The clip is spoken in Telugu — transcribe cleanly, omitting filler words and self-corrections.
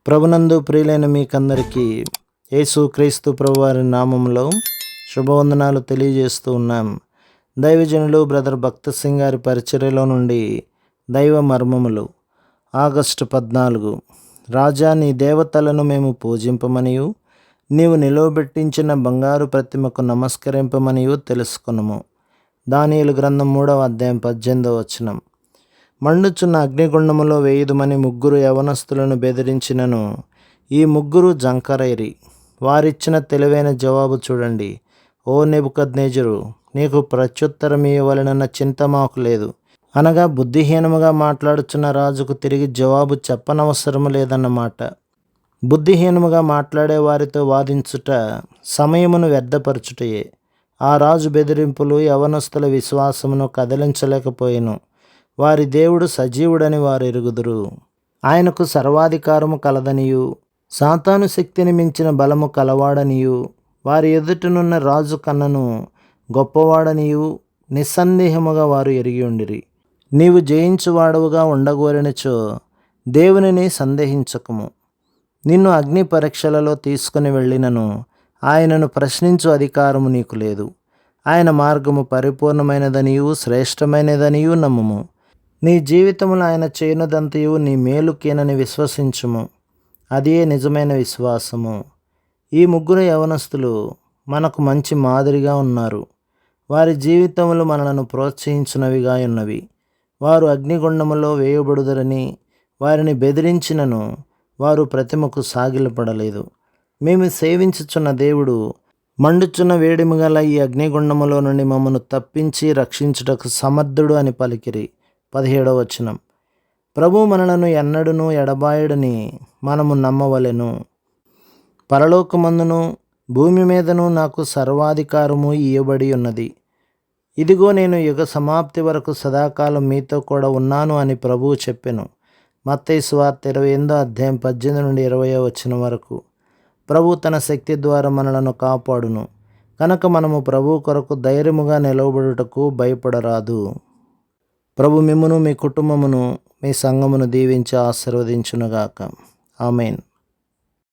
ప్రభునందు ప్రియులైన మీకందరికీ యేసు క్రీస్తు ప్రభువారి నామంలో శుభవందనాలు తెలియజేస్తూ ఉన్నాం. దైవజనులు బ్రదర్ భక్త సింగ్ గారి పరిచర్యలో నుండి దైవ మర్మములు. ఆగస్టు 14. రాజా, నీ దేవతలను మేము పూజింపమనియు నీవు నిలువబెట్టించిన బంగారు ప్రతిమకు నమస్కరింపమనియు తెలుసుకొనుము. దానియేలు గ్రంథం 3వ అధ్యాయం 18వ వచనం. మండుచున్న అగ్నిగుండములో వేయుదుమని 3 యవనస్తులను బెదిరించినను ఈ 3 జంకరైరి. వారిచ్చిన తెలివైన జవాబు చూడండి. ఓ నెబుకద్నెజరు, నీకు ప్రత్యుత్తరం ఇవ్వవలెనన్న చింత మాకు లేదు అనగా బుద్ధిహీనముగా మాట్లాడుచున్న రాజుకు తిరిగి జవాబు చెప్పనవసరం లేదన్నమాట. బుద్ధిహీనముగా మాట్లాడే వారితో వాదించుట సమయమును వ్యర్థపరచుటయే. ఆ రాజు బెదిరింపులు యవనస్తుల విశ్వాసమును కదిలించలేకపోయెను. వారి దేవుడు సజీవుడని వారు ఎరుగుదురు. ఆయనకు సర్వాధికారము కలదనియు సాతాను శక్తిని మించిన బలము కలవాడనియు వారి ఎదుటనున్న రాజు కన్నను గొప్పవాడనియు నిస్సందేహముగా వారు ఎరిగి ఉండిరి. నీవు జయించువాడవుగా ఉండగోరినచో దేవునిని సందేహించకము. నిన్ను అగ్ని పరీక్షలలో తీసుకుని వెళ్ళినను ఆయనను ప్రశ్నించు అధికారము నీకు లేదు. ఆయన మార్గము పరిపూర్ణమైనదనియు శ్రేష్టమైనదనియు నమ్ముము. నీ జీవితములో ఆయన చేయనుదంతయు నీ మేలుకేనని విశ్వసించుము. అదే నిజమైన విశ్వాసము. ఈ 3 యవనస్తులు మనకు మంచి మాదిరిగా ఉన్నారు. వారి జీవితములు మనలను ప్రోత్సహించినవిగా ఉన్నవి. వారు అగ్నిగుండములో వేయబడుదరని వారిని బెదిరించినను వారు ప్రతిమకు సాగిలపడలేదు. మేము సేవించుచున్న దేవుడు మండుచున్న వేడిమి గల ఈ అగ్నిగుండములో నుండి మమ్మను తప్పించి రక్షించుటకు సమర్థుడు అని పలికిరి. 17వ వచనం. ప్రభు మనలను ఎన్నడును ఎడబాయడని మనము నమ్మవలెను. పరలోకమందును భూమి మీదను నాకు సర్వాధికారము ఇయ్యబడి ఉన్నది. ఇదిగో నేను యుగ సమాప్తి వరకు సదాకాలం మీతో కూడా ఉన్నాను అని ప్రభువు చెప్పెను. మత్తయి సువార్త 28వ అధ్యాయం 18 నుండి 20వ వచనం వరకు. ప్రభు తన శక్తి ద్వారా మనలను కాపాడును. కనుక మనము ప్రభు కొరకు ధైర్యముగా నిలవబడుటకు భయపడరాదు. ప్రభు మిమ్మును, మీ కుటుంబమును, మీ సంఘమును దీవించి ఆశీర్వదించునుగాక. ఆమేన్.